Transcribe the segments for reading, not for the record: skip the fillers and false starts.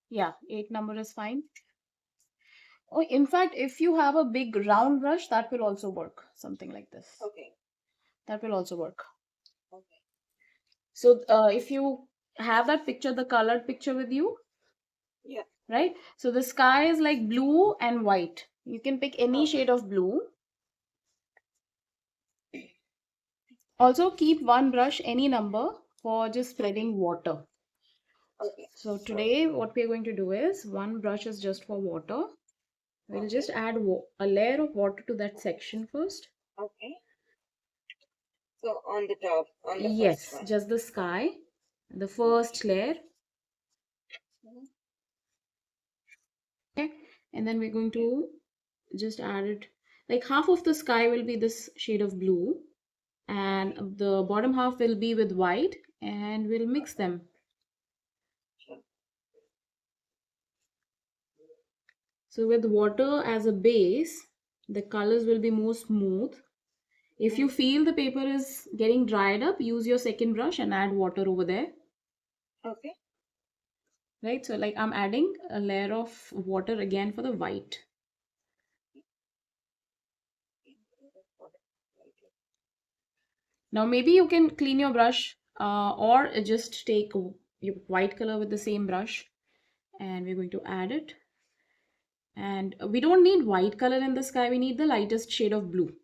Yeah, 8 number is fine. Oh, in fact, if you have a big round brush, that will also work. Something like this. Okay. That will also work. Okay. So, if you have that picture, the colored picture with you, Yeah. right? So the sky is like blue and white. You can pick any Okay. shade of blue. Also, keep one brush, any number, for just spreading water. Okay. So today, what we are going to do is one brush is just for water. We'll Okay. just add a layer of water to that section first. Okay. So on the top, on the first Yes, one. just the sky, the first layer. Mhm. Okay, and then we're going to just add it. Like half of the sky will be this shade of blue, and the bottom half will be with white, and we'll mix them. Sure. So with water as a base, the colors will be more smooth. If you Mhm. feel the paper is getting dried up, use your second brush and add water over there. Okay. Right? So like I'm adding a layer of water again for the white. Now maybe you can clean your brush or just take your white color with the same brush, and we're going to add it. And we don't need white color in the sky, we need the lightest shade of blue.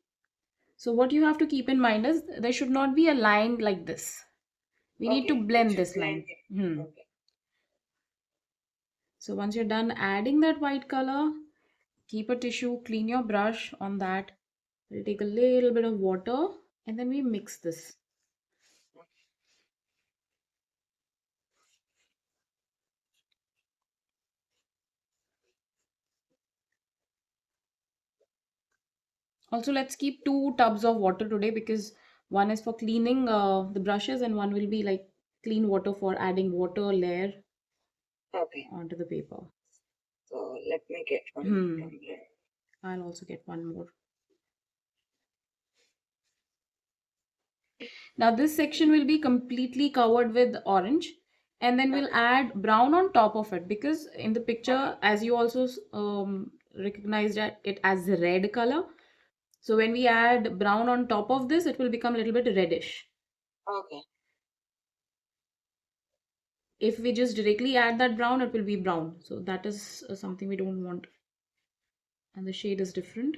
So what you have to keep in mind is there should not be a line like this. We need to Okay. It blend should this blend line. it. Hmm. Okay. So once you're done adding that white color, keep a tissue, clean your brush on that. We'll take a little bit of water and then we mix this. Also, let's keep 2 tubs of water today because one is for cleaning the brushes and one will be like clean water for adding water layer Okay. onto the paper. So let me get one Hmm. tumbler. I'll also get one more. Now this section will be completely covered with orange, and then we'll Okay. add brown on top of it because in the Okay. picture, as you also recognized it as red color. So when we add brown on top of this, it will become a little bit reddish. Okay. If we just directly add that brown, it will be brown. So that is something we don't want. And the shade is different.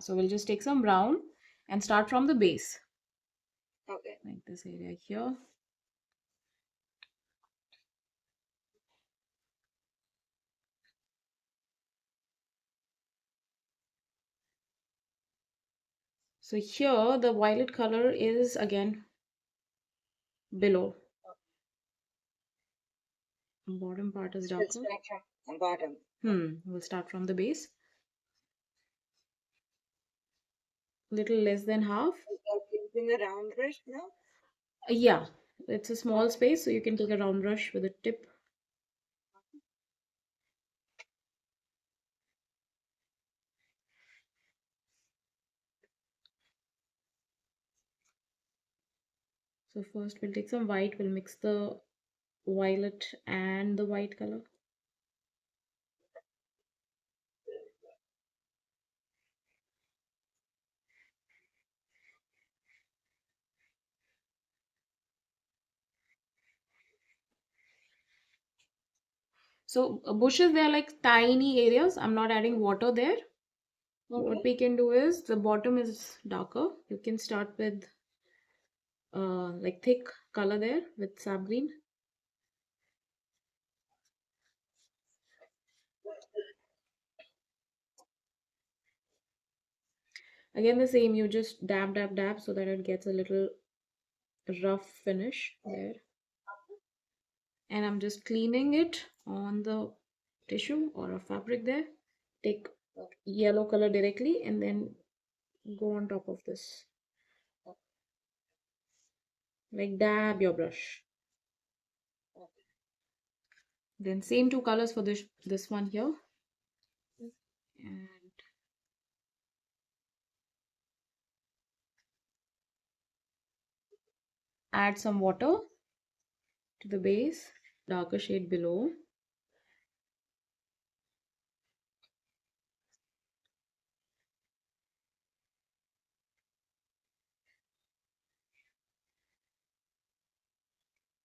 So we'll just take some brown and start from the base. Okay. Like this area here. So here the violet color is again below. Bottom part is Let's darker. start from the bottom. We'll start from the base. Little less than half. Using a round brush now. Yeah, it's a small Okay. space, so you can take a round brush with a tip. So first we'll take some white, we'll mix the violet and the white color. So bushes, they are like tiny areas. I'm not adding water there. Okay. What we can do is the bottom is darker. You can start with like thick color there with sap green. Again the same, you just dab dab dab so that it gets a little rough finish there. And I'm just cleaning it on the tissue or a fabric there. Take yellow color directly and then go on top of this. Like dab your brush. Then same 2 colors for this one here. And add some water to the base, darker shade below.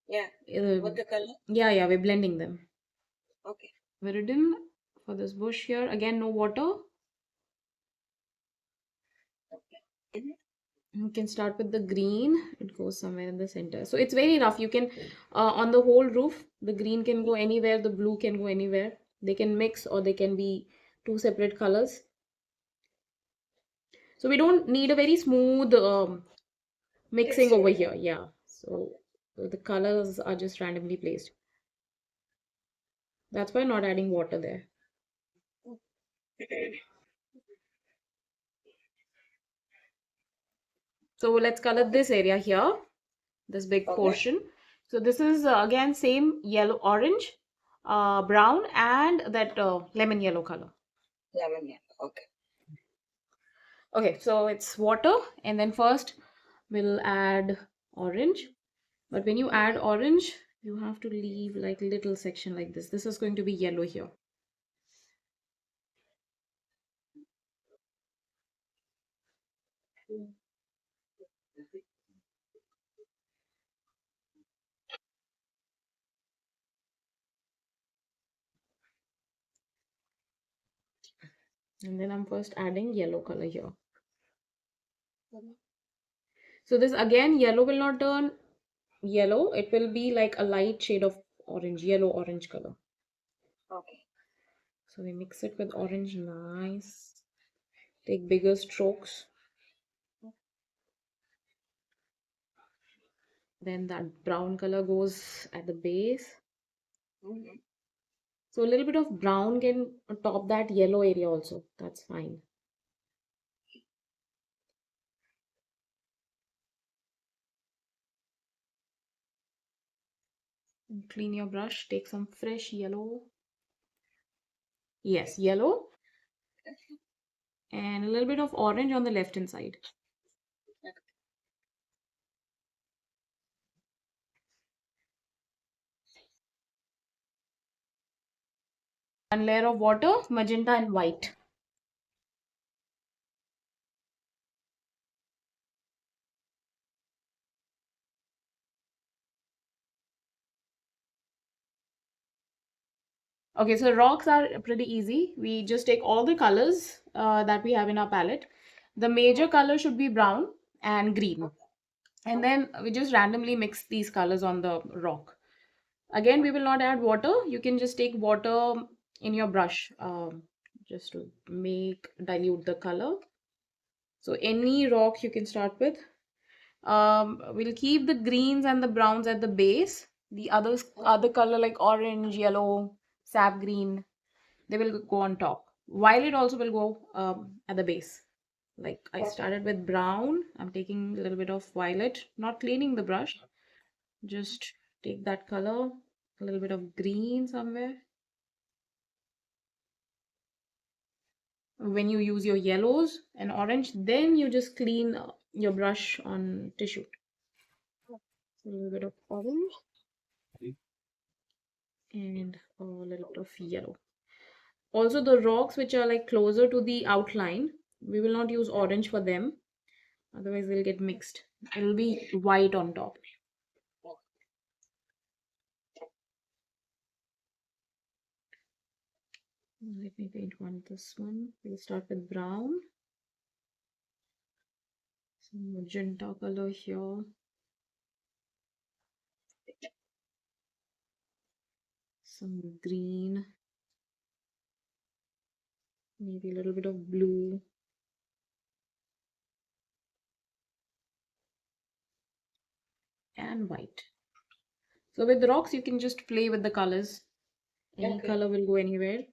Yeah. What the color? Yeah, we're blending them. Okay. Viridian for this bush here. Again, no water. Okay. Mhm. You can start with the green. It goes somewhere in the center. So it's very rough. You can, on the whole roof, the green can go anywhere, the blue can go anywhere. They can mix or they can be two separate colors. So we don't need a very smooth mixing Texture, over yeah. here. Yeah. So the colors are just randomly placed. That's why not adding water there. So let's color this area here, this big Okay. portion. So this is again same yellow, orange, brown, and that lemon yellow color. Lemon, yeah. Okay. Okay, so it's water, and then first we'll add orange. But when you add orange, you have to leave like little section like this. This is going to be yellow here. And then I'm first adding yellow color here. So this again, yellow will not turn yellow. It will be like a light shade of orange, yellow orange color. Okay. So we mix it with orange, nice. Take bigger strokes. Then that brown color goes at the base. Mhm. So a little bit of brown can top that yellow area also. That's fine. And clean your brush. Take some fresh yellow. Yes, yellow. And a little bit of orange on the left hand side. One layer of water, magenta and white. Okay, so rocks are pretty easy. We just take all the colors that we have in our palette. The major color should be brown and green. And then we just randomly mix these colors on the rock. Again, we will not add water. You can just take water in your brush just to make dilute the color. So any rock you can start with. We'll keep the greens and the browns at the base. The other color like orange, yellow, sap green, they will go on top. Violet also will go at the base. Like I Okay. started with brown. I'm taking a little bit of violet, not cleaning the brush. Just take that color, a little bit of green somewhere. When you use your yellows and orange, then you just clean your brush on tissue. A little bit of orange and a little bit of yellow. Also, the rocks which are like closer to the outline, we will not use orange for them. Otherwise, they'll get mixed. It'll be white on top. Let me paint this one. We'll start with brown. Some magenta color here. Some green. Maybe a little bit of blue. And white. So with the rocks, you can just play with the colors. Any Okay. color will go anywhere.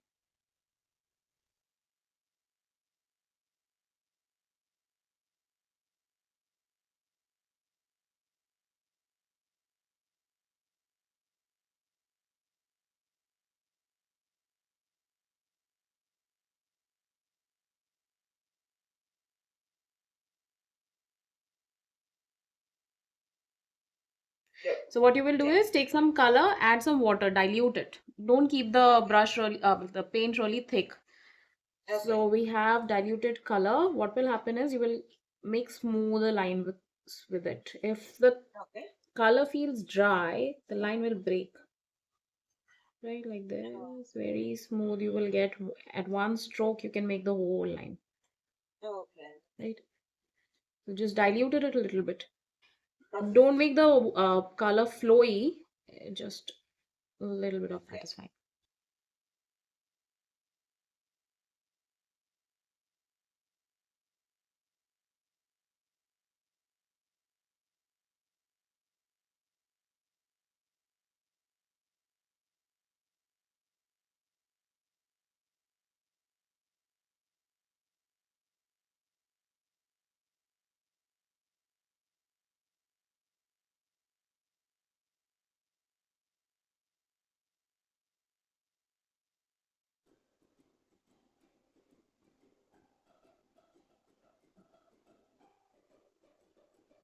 Sure. So what you will do Yeah. is take some color, add some water, dilute it. Don't keep the brush really, the paint really thick. Okay. So we have diluted color. What will happen is you will make smoother line with it. If the Okay. color feels dry, the line will break. Right, like Oh, this, very smooth. You will get at one stroke, you can make the whole line. okay. Right. So just dilute it a little bit. Okay. Don't make the color flowy. Just a little bit of that Okay. is fine.